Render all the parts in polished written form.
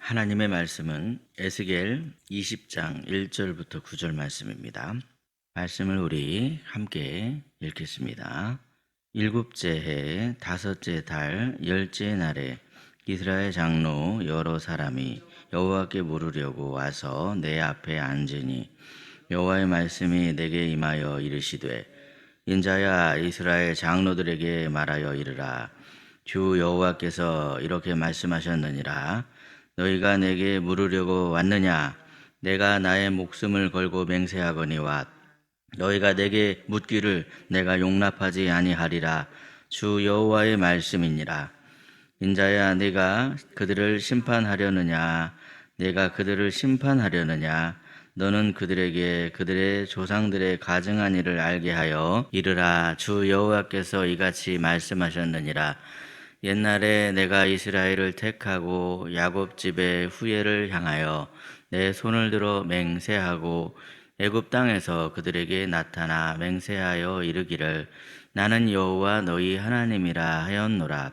하나님의 말씀은 에스겔 20장 1절부터 9절 말씀입니다. 말씀을 우리 함께 읽겠습니다. 일곱째 해 다섯째 달 열째 날에 이스라엘 장로 여러 사람이 여호와께 물으려고 와서 내 앞에 앉으니 여호와의 말씀이 내게 임하여 이르시되 인자야 이스라엘 장로들에게 말하여 이르라. 주 여호와께서 이렇게 말씀하셨느니라. 너희가 내게 물으려고 왔느냐? 내가 나의 목숨을 걸고 맹세하거니와 너희가 내게 묻기를 내가 용납하지 아니하리라. 주 여호와의 말씀이니라. 인자야 네가 그들을 심판하려느냐? 내가 그들을 심판하려느냐? 너는 그들에게 그들의 조상들의 가증한 일을 알게 하여 이르라. 주 여호와께서 이같이 말씀하셨느니라. 옛날에 내가 이스라엘을 택하고 야곱 집의 후예를 향하여 내 손을 들어 맹세하고 애굽 땅에서 그들에게 나타나 맹세하여 이르기를 나는 여호와 너희 하나님이라 하였노라.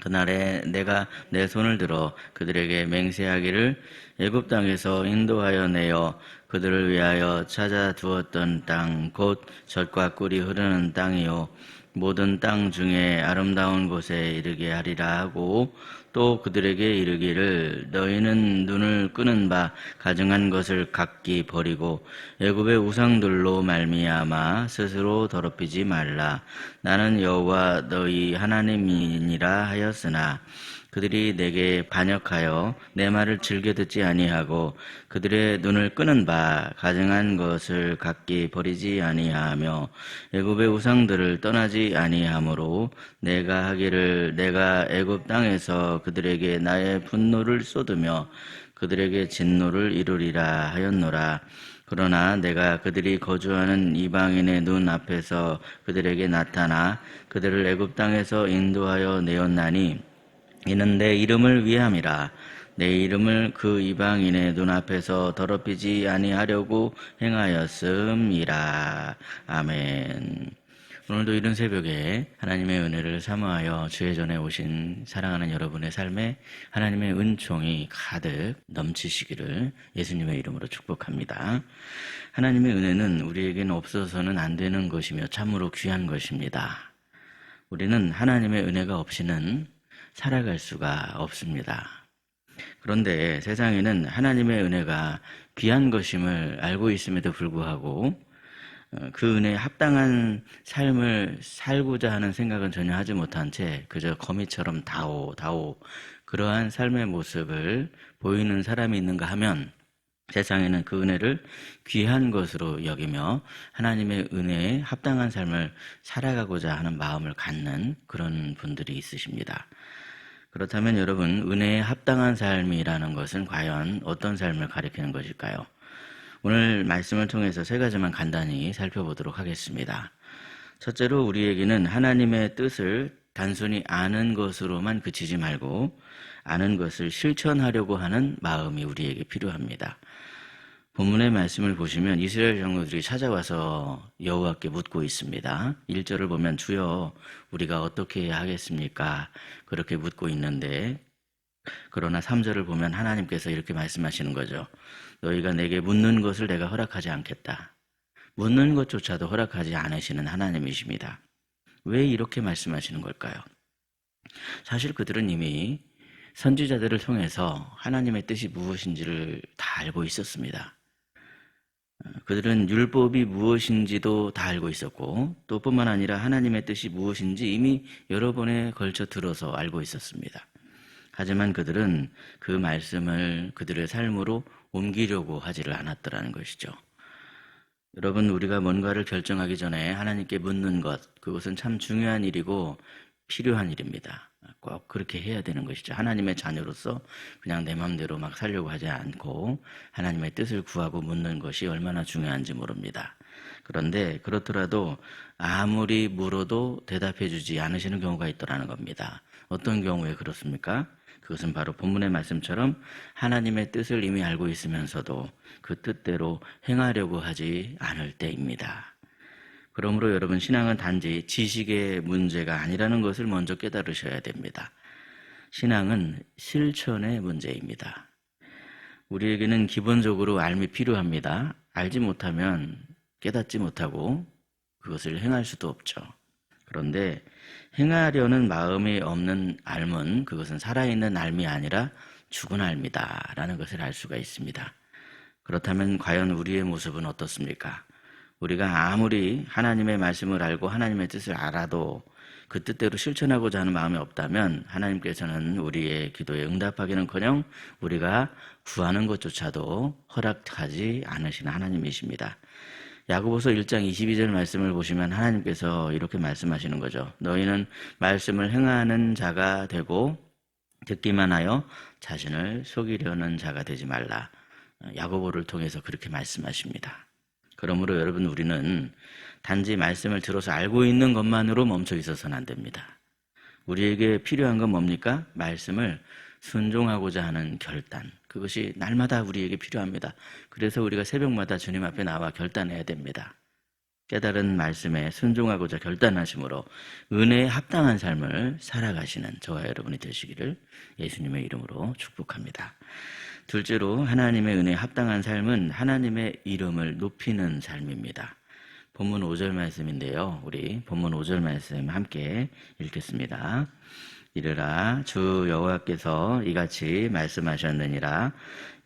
그날에 내가 내 손을 들어 그들에게 맹세하기를 애굽 땅에서 인도하여 내어 그들을 위하여 찾아 두었던 땅 곧 젖과 꿀이 흐르는 땅이요 모든 땅 중에 아름다운 곳에 이르게 하리라 하고 또 그들에게 이르기를 너희는 눈을 끄는 바 가증한 것을 각기 버리고 애굽의 우상들로 말미암아 스스로 더럽히지 말라. 나는 여호와 너희 하나님이니라 하였으나 그들이 내게 반역하여 내 말을 즐겨 듣지 아니하고 그들의 눈을 끄는 바 가증한 것을 각기 버리지 아니하며 애굽의 우상들을 떠나지 아니하므로 내가 하기를 내가 애굽 땅에서 그들에게 나의 분노를 쏟으며 그들에게 진노를 이루리라 하였노라. 그러나 내가 그들이 거주하는 이방인의 눈 앞에서 그들에게 나타나 그들을 애굽 땅에서 인도하여 내었나니 이는 내 이름을 위함이라. 내 이름을 그 이방인의 눈앞에서 더럽히지 아니하려고 행하였음이라. 아멘. 오늘도 이른 새벽에 하나님의 은혜를 사모하여 주의 전에 오신 사랑하는 여러분의 삶에 하나님의 은총이 가득 넘치시기를 예수님의 이름으로 축복합니다. 하나님의 은혜는 우리에게는 없어서는 안 되는 것이며 참으로 귀한 것입니다. 우리는 하나님의 은혜가 없이는 살아갈 수가 없습니다. 그런데 세상에는 하나님의 은혜가 귀한 것임을 알고 있음에도 불구하고 그 은혜에 합당한 삶을 살고자 하는 생각은 전혀 하지 못한 채 그저 거미처럼 다오 그러한 삶의 모습을 보이는 사람이 있는가 하면 세상에는 그 은혜를 귀한 것으로 여기며 하나님의 은혜에 합당한 삶을 살아가고자 하는 마음을 갖는 그런 분들이 있으십니다. 그렇다면 여러분, 은혜에 합당한 삶이라는 것은 과연 어떤 삶을 가리키는 것일까요? 오늘 말씀을 통해서 세 가지만 간단히 살펴보도록 하겠습니다. 첫째로 우리에게는 하나님의 뜻을 단순히 아는 것으로만 그치지 말고 아는 것을 실천하려고 하는 마음이 우리에게 필요합니다. 본문의 말씀을 보시면 이스라엘 장로들이 찾아와서 여호와께 묻고 있습니다. 1절을 보면 주여 우리가 어떻게 해야 하겠습니까? 그렇게 묻고 있는데 그러나 3절을 보면 하나님께서 이렇게 말씀하시는 거죠. 너희가 내게 묻는 것을 내가 허락하지 않겠다. 묻는 것조차도 허락하지 않으시는 하나님이십니다. 왜 이렇게 말씀하시는 걸까요? 사실 그들은 이미 선지자들을 통해서 하나님의 뜻이 무엇인지를 다 알고 있었습니다. 그들은 율법이 무엇인지도 다 알고 있었고 또 뿐만 아니라 하나님의 뜻이 무엇인지 이미 여러 번에 걸쳐 들어서 알고 있었습니다. 하지만 그들은 그 말씀을 그들의 삶으로 옮기려고 하지를 않았더라는 것이죠. 여러분, 우리가 뭔가를 결정하기 전에 하나님께 묻는 것, 그것은 참 중요한 일이고 필요한 일입니다. 꼭 그렇게 해야 되는 것이죠. 하나님의 자녀로서 그냥 내 마음대로 막 살려고 하지 않고 하나님의 뜻을 구하고 묻는 것이 얼마나 중요한지 모릅니다. 그런데 그렇더라도 아무리 물어도 대답해 주지 않으시는 경우가 있더라는 겁니다. 어떤 경우에 그렇습니까? 그것은 바로 본문의 말씀처럼 하나님의 뜻을 이미 알고 있으면서도 그 뜻대로 행하려고 하지 않을 때입니다. 그러므로 여러분, 신앙은 단지 지식의 문제가 아니라는 것을 먼저 깨달으셔야 됩니다. 신앙은 실천의 문제입니다. 우리에게는 기본적으로 알미 필요합니다. 알지 못하면 깨닫지 못하고 그것을 행할 수도 없죠. 그런데 행하려는 마음이 없는 알은 그것은 살아있는 알미 아니라 죽은 알미다 라는 것을 알 수가 있습니다. 그렇다면 과연 우리의 모습은 어떻습니까? 우리가 아무리 하나님의 말씀을 알고 하나님의 뜻을 알아도 그 뜻대로 실천하고자 하는 마음이 없다면 하나님께서는 우리의 기도에 응답하기는커녕 우리가 구하는 것조차도 허락하지 않으시는 하나님이십니다. 야고보서 1장 22절 말씀을 보시면 하나님께서 이렇게 말씀하시는 거죠. 너희는 말씀을 행하는 자가 되고 듣기만 하여 자신을 속이려는 자가 되지 말라. 야고보를 통해서 그렇게 말씀하십니다. 그러므로 여러분, 우리는 단지 말씀을 들어서 알고 있는 것만으로 멈춰 있어서는 안 됩니다. 우리에게 필요한 건 뭡니까? 말씀을 순종하고자 하는 결단. 그것이 날마다 우리에게 필요합니다. 그래서 우리가 새벽마다 주님 앞에 나와 결단해야 됩니다. 깨달은 말씀에 순종하고자 결단하심으로 은혜에 합당한 삶을 살아가시는 저와 여러분이 되시기를 예수님의 이름으로 축복합니다. 둘째로, 하나님의 은혜에 합당한 삶은 하나님의 이름을 높이는 삶입니다. 본문 5절 말씀인데요. 우리 본문 5절 말씀 함께 읽겠습니다. 이르라, 주 여호와께서 이같이 말씀하셨느니라.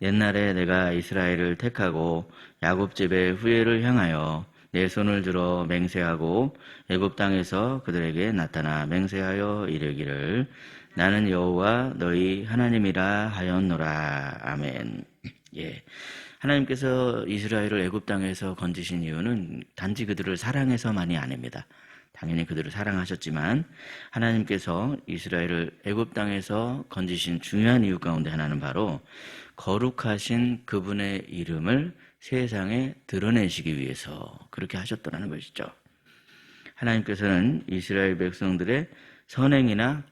옛날에 내가 이스라엘을 택하고 야곱 집의 후예를 향하여 내 손을 들어 맹세하고 애굽 땅에서 그들에게 나타나 맹세하여 이르기를 나는 여호와 너희 하나님이라 하였노라. 아멘. 예. 하나님께서 이스라엘을 애굽 땅에서 건지신 이유는 단지 그들을 사랑해서만이 아닙니다. 당연히 그들을 사랑하셨지만 하나님께서 이스라엘을 애굽 땅에서 건지신 중요한 이유 가운데 하나는 바로 거룩하신 그분의 이름을 세상에 드러내시기 위해서 그렇게 하셨다는 것이죠. 하나님께서는 이스라엘 백성들의 선행이나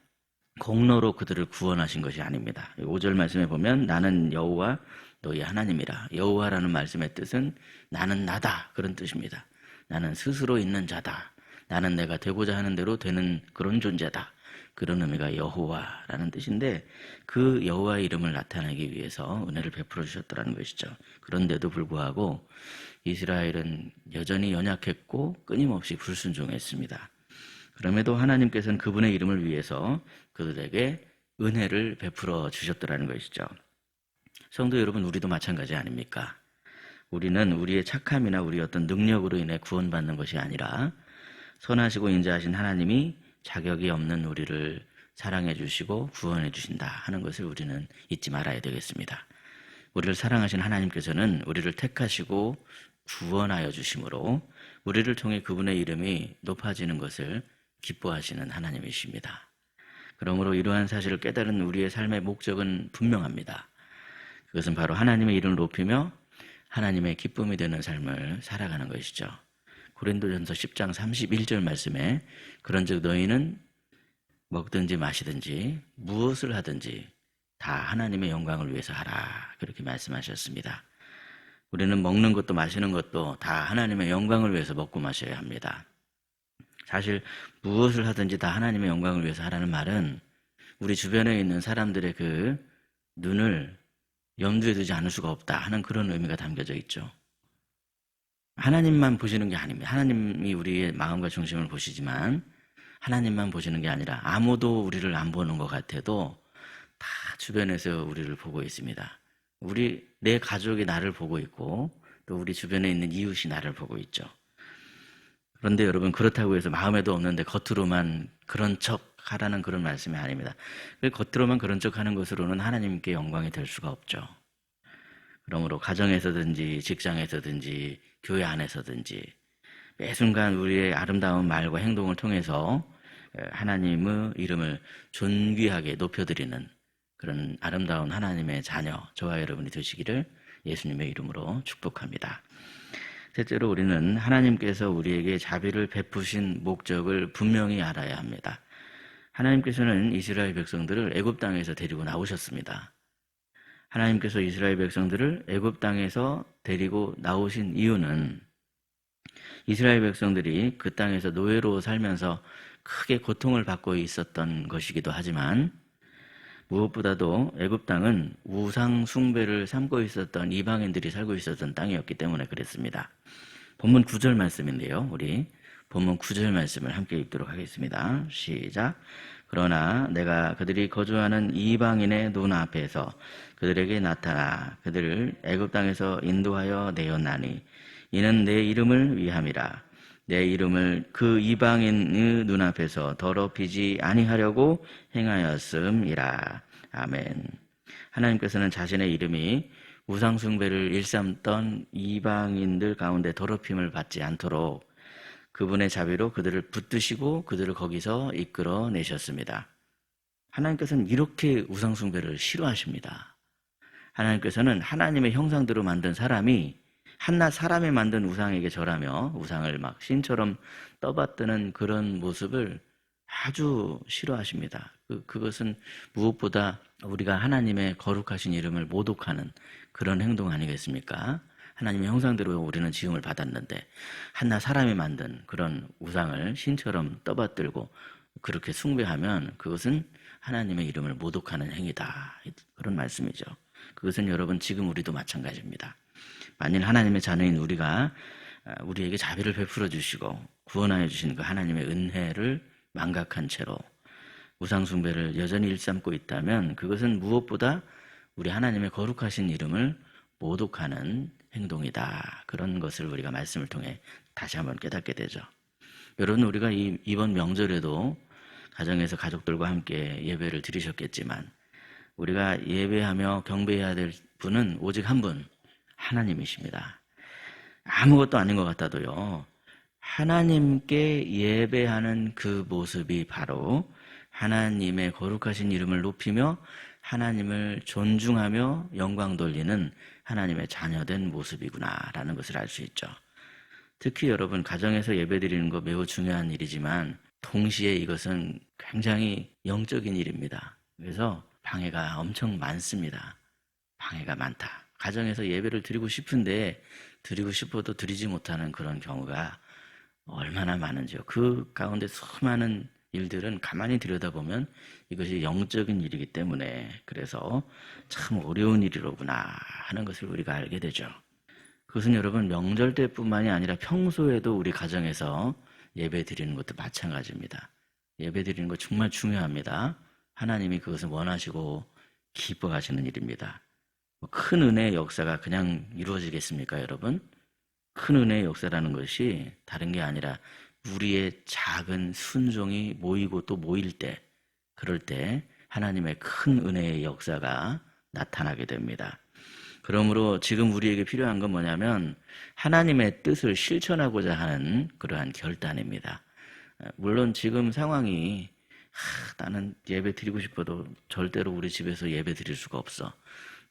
공로로 그들을 구원하신 것이 아닙니다. 5절 말씀에 보면 나는 여호와 너희 하나님이라. 여호와라는 말씀의 뜻은 나는 나다, 그런 뜻입니다. 나는 스스로 있는 자다. 나는 내가 되고자 하는 대로 되는 그런 존재다. 그런 의미가 여호와라는 뜻인데 그 여호와의 이름을 나타내기 위해서 은혜를 베풀어 주셨다는 것이죠. 그런데도 불구하고 이스라엘은 여전히 연약했고 끊임없이 불순종했습니다. 그럼에도 하나님께서는 그분의 이름을 위해서 그들에게 은혜를 베풀어 주셨다는 것이죠. 성도 여러분, 우리도 마찬가지 아닙니까? 우리는 우리의 착함이나 우리의 어떤 능력으로 인해 구원받는 것이 아니라 선하시고 인자하신 하나님이 자격이 없는 우리를 사랑해 주시고 구원해 주신다 하는 것을 우리는 잊지 말아야 되겠습니다. 우리를 사랑하신 하나님께서는 우리를 택하시고 구원하여 주심으로 우리를 통해 그분의 이름이 높아지는 것을 기뻐하시는 하나님이십니다. 그러므로 이러한 사실을 깨달은 우리의 삶의 목적은 분명합니다. 그것은 바로 하나님의 이름을 높이며 하나님의 기쁨이 되는 삶을 살아가는 것이죠. 고린도전서 10장 31절 말씀에 그런즉 너희는 먹든지 마시든지 무엇을 하든지 다 하나님의 영광을 위해서 하라, 그렇게 말씀하셨습니다. 우리는 먹는 것도 마시는 것도 다 하나님의 영광을 위해서 먹고 마셔야 합니다. 사실 무엇을 하든지 다 하나님의 영광을 위해서 하라는 말은 우리 주변에 있는 사람들의 그 눈을 염두에 두지 않을 수가 없다 하는 그런 의미가 담겨져 있죠. 하나님만 보시는 게 아닙니다. 하나님이 우리의 마음과 중심을 보시지만 하나님만 보시는 게 아니라 아무도 우리를 안 보는 것 같아도 다 주변에서 우리를 보고 있습니다. 내 가족이 나를 보고 있고 또 우리 주변에 있는 이웃이 나를 보고 있죠. 그런데 여러분, 그렇다고 해서 마음에도 없는데 겉으로만 그런 척 하라는 그런 말씀이 아닙니다. 겉으로만 그런 척 하는 것으로는 하나님께 영광이 될 수가 없죠. 그러므로 가정에서든지 직장에서든지 교회 안에서든지 매 순간 우리의 아름다운 말과 행동을 통해서 하나님의 이름을 존귀하게 높여드리는 그런 아름다운 하나님의 자녀, 저와 여러분이 되시기를 예수님의 이름으로 축복합니다. 셋째로, 우리는 하나님께서 우리에게 자비를 베푸신 목적을 분명히 알아야 합니다. 하나님께서는 이스라엘 백성들을 애굽 땅에서 데리고 나오셨습니다. 하나님께서 이스라엘 백성들을 애굽 땅에서 데리고 나오신 이유는 이스라엘 백성들이 그 땅에서 노예로 살면서 크게 고통을 받고 있었던 것이기도 하지만 무엇보다도 애굽 땅은 우상 숭배를 삼고 있었던 이방인들이 살고 있었던 땅이었기 때문에 그랬습니다. 본문 9절 말씀인데요. 우리 본문 9절 말씀을 함께 읽도록 하겠습니다. 시작. 그러나 내가 그들이 거주하는 이방인의 눈앞에서 그들에게 나타나 그들을 애굽 땅에서 인도하여 내었나니 이는 내 이름을 위함이라. 내 이름을 그 이방인의 눈앞에서 더럽히지 아니하려고 행하였음이라. 아멘. 하나님께서는 자신의 이름이 우상 숭배를 일삼던 이방인들 가운데 더럽힘을 받지 않도록 그분의 자비로 그들을 붙드시고 그들을 거기서 이끌어 내셨습니다. 하나님께서는 이렇게 우상 숭배를 싫어하십니다. 하나님께서는 하나님의 형상대로 만든 사람이 한낱 사람이 만든 우상에게 절하며 우상을 막 신처럼 떠받드는 그런 모습을 아주 싫어하십니다. 그것은 무엇보다 우리가 하나님의 거룩하신 이름을 모독하는 그런 행동 아니겠습니까? 하나님의 형상대로 우리는 지음을 받았는데 한낱 사람이 만든 그런 우상을 신처럼 떠받들고 그렇게 숭배하면 그것은 하나님의 이름을 모독하는 행위다. 그런 말씀이죠. 그것은 여러분 지금 우리도 마찬가지입니다. 만일 하나님의 자녀인 우리가 우리에게 자비를 베풀어 주시고 구원하여 주신 그 하나님의 은혜를 망각한 채로 우상 숭배를 여전히 일삼고 있다면 그것은 무엇보다 우리 하나님의 거룩하신 이름을 모독하는 행동이다. 그런 것을 우리가 말씀을 통해 다시 한번 깨닫게 되죠. 여러분, 우리가 이번 명절에도 가정에서 가족들과 함께 예배를 드리셨겠지만 우리가 예배하며 경배해야 될 분은 오직 한 분, 하나님이십니다. 아무것도 아닌 것 같아도요, 하나님께 예배하는 그 모습이 바로 하나님의 거룩하신 이름을 높이며 하나님을 존중하며 영광 돌리는 하나님의 자녀된 모습이구나라는 것을 알 수 있죠. 특히 여러분, 가정에서 예배드리는 거 매우 중요한 일이지만 동시에 이것은 굉장히 영적인 일입니다. 그래서 방해가 엄청 많습니다. 방해가 많다. 가정에서 예배를 드리고 싶은데 드리고 싶어도 드리지 못하는 그런 경우가 얼마나 많은지요. 그 가운데 수많은 일들은 가만히 들여다보면 이것이 영적인 일이기 때문에 그래서 참 어려운 일이로구나 하는 것을 우리가 알게 되죠. 그것은 여러분 명절 때뿐만이 아니라 평소에도 우리 가정에서 예배 드리는 것도 마찬가지입니다. 예배 드리는 것 정말 중요합니다. 하나님이 그것을 원하시고 기뻐하시는 일입니다. 큰 은혜의 역사가 그냥 이루어지겠습니까, 여러분? 큰 은혜의 역사라는 것이 다른 게 아니라 우리의 작은 순종이 모이고 또 모일 때, 그럴 때 하나님의 큰 은혜의 역사가 나타나게 됩니다. 그러므로 지금 우리에게 필요한 건 뭐냐면 하나님의 뜻을 실천하고자 하는 그러한 결단입니다. 물론 지금 상황이 나는 예배 드리고 싶어도 절대로 우리 집에서 예배 드릴 수가 없어.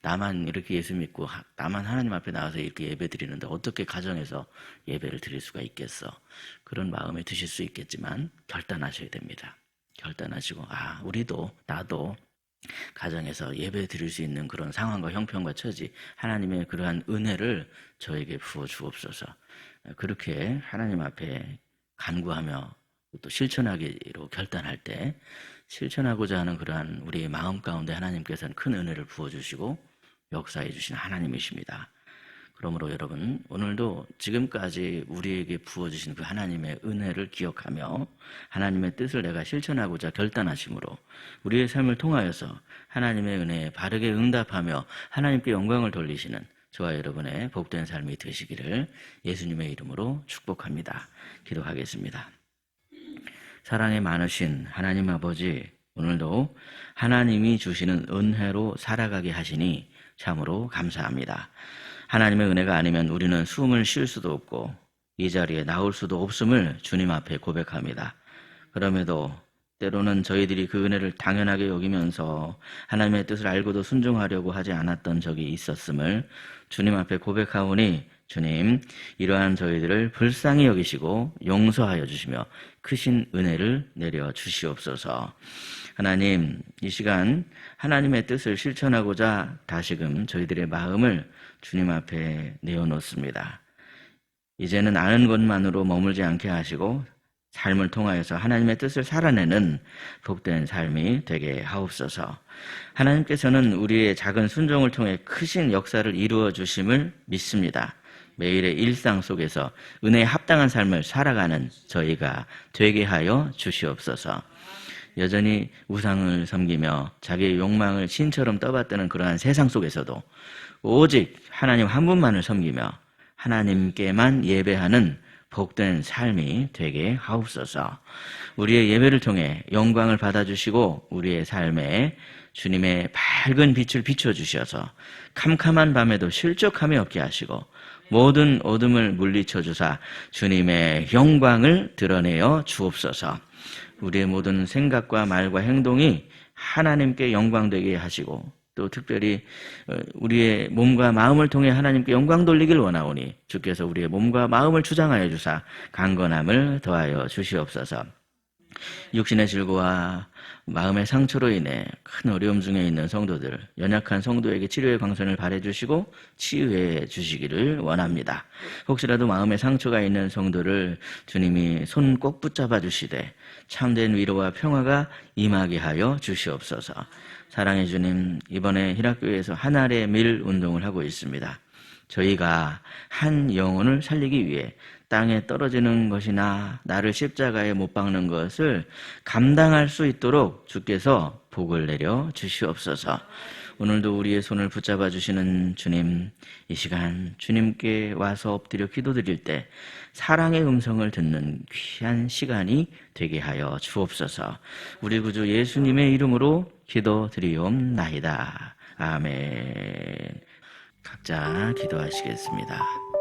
나만 이렇게 예수 믿고 나만 하나님 앞에 나와서 이렇게 예배 드리는데 어떻게 가정에서 예배를 드릴 수가 있겠어. 그런 마음에 드실 수 있겠지만 결단하셔야 됩니다. 결단하시고 우리도 나도 가정에서 예배 드릴 수 있는 그런 상황과 형편과 처지 하나님의 그러한 은혜를 저에게 부어 주옵소서. 그렇게 하나님 앞에 간구하며 또 실천하기로 결단할 때 실천하고자 하는 그러한 우리의 마음 가운데 하나님께서는 큰 은혜를 부어주시고 역사해 주신 하나님이십니다. 그러므로 여러분 오늘도 지금까지 우리에게 부어주신 그 하나님의 은혜를 기억하며 하나님의 뜻을 내가 실천하고자 결단하심으로 우리의 삶을 통하여서 하나님의 은혜에 바르게 응답하며 하나님께 영광을 돌리시는 저와 여러분의 복된 삶이 되시기를 예수님의 이름으로 축복합니다. 기도하겠습니다. 사랑이 많으신 하나님 아버지, 오늘도 하나님이 주시는 은혜로 살아가게 하시니 참으로 감사합니다. 하나님의 은혜가 아니면 우리는 숨을 쉴 수도 없고 이 자리에 나올 수도 없음을 주님 앞에 고백합니다. 그럼에도 때로는 저희들이 그 은혜를 당연하게 여기면서 하나님의 뜻을 알고도 순종하려고 하지 않았던 적이 있었음을 주님 앞에 고백하오니 주님, 이러한 저희들을 불쌍히 여기시고 용서하여 주시며 크신 은혜를 내려 주시옵소서. 하나님, 이 시간 하나님의 뜻을 실천하고자 다시금 저희들의 마음을 주님 앞에 내어놓습니다. 이제는 아는 것만으로 머물지 않게 하시고 삶을 통하여서 하나님의 뜻을 살아내는 복된 삶이 되게 하옵소서. 하나님께서는 우리의 작은 순종을 통해 크신 역사를 이루어 주심을 믿습니다. 매일의 일상 속에서 은혜에 합당한 삶을 살아가는 저희가 되게 하여 주시옵소서. 여전히 우상을 섬기며 자기의 욕망을 신처럼 떠받드는 그러한 세상 속에서도 오직 하나님 한 분만을 섬기며 하나님께만 예배하는 복된 삶이 되게 하옵소서. 우리의 예배를 통해 영광을 받아주시고 우리의 삶에 주님의 밝은 빛을 비춰주셔서 캄캄한 밤에도 실족함이 없게 하시고 모든 어둠을 물리쳐 주사 주님의 영광을 드러내어 주옵소서. 우리의 모든 생각과 말과 행동이 하나님께 영광되게 하시고 또 특별히 우리의 몸과 마음을 통해 하나님께 영광 돌리길 원하오니 주께서 우리의 몸과 마음을 주장하여 주사 강건함을 더하여 주시옵소서. 육신의 질고와 마음의 상처로 인해 큰 어려움 중에 있는 성도들, 연약한 성도에게 치료의 광선을 발해주시고 치유해 주시기를 원합니다. 혹시라도 마음의 상처가 있는 성도를 주님이 손 꼭 붙잡아 주시되 참된 위로와 평화가 임하게 하여 주시옵소서. 사랑의 주님, 이번에 희락교회에서 한 알의 밀 운동을 하고 있습니다. 저희가 한 영혼을 살리기 위해 땅에 떨어지는 것이나 나를 십자가에 못 박는 것을 감당할 수 있도록 주께서 복을 내려 주시옵소서. 오늘도 우리의 손을 붙잡아 주시는 주님, 이 시간 주님께 와서 엎드려 기도드릴 때 사랑의 음성을 듣는 귀한 시간이 되게 하여 주옵소서. 우리 구주 예수님의 이름으로 기도드리옵나이다. 아멘. 각자 기도하시겠습니다.